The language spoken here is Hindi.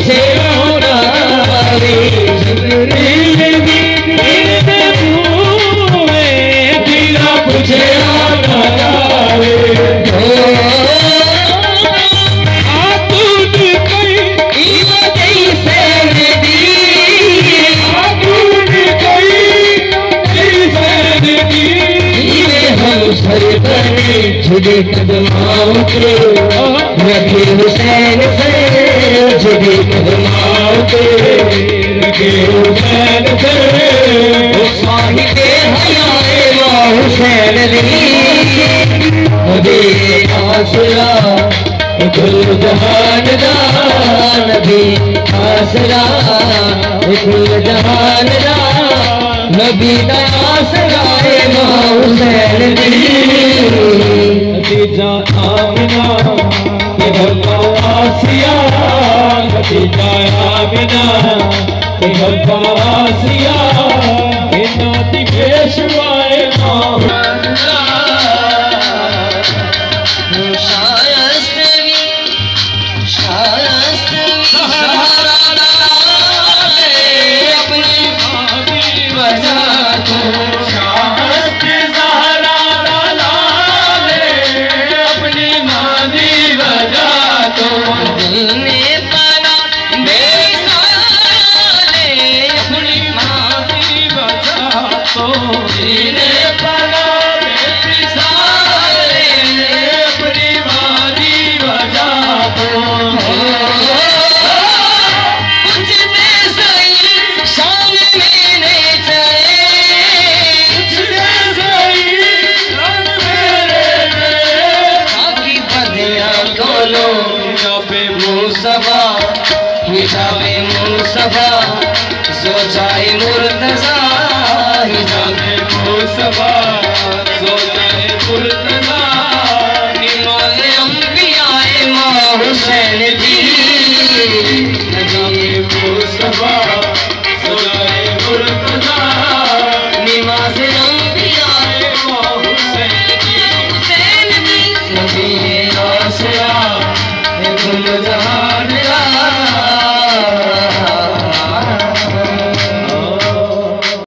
पूछे होना रे जिब्रील भी तेरे मुँहे बिना पूछे होना रे आतून कई इवदई सैनदी आतून कई सैनदी इवे हम सर पर झुके कदमाओं के रखे हुसैन से झुके कदमाओं के रखे हुसैन से साहिबे हयाए मां हुसैन दी नबी आसरा कुल जहान दा नबी आसरा कुल जहान दा नबी दा आसरा मां हुसैन दी खदीजा आमिना के हब्बा आसिया खदीजा आमिना के हब्बा आसिया इन्ना दी पेशवाए मां हिजाबे मुस्तफा सोचाए मुर्तजा हिजाबे मुस्तफा सोचाए मुर्तजा इमाम अंबियाए मां हुसैन जी हिजाबे मुस्तफा सोचाए मुर्तजा निमाज़ अंबियाए मां हुसैन जी हुसैन जी नबी आसरा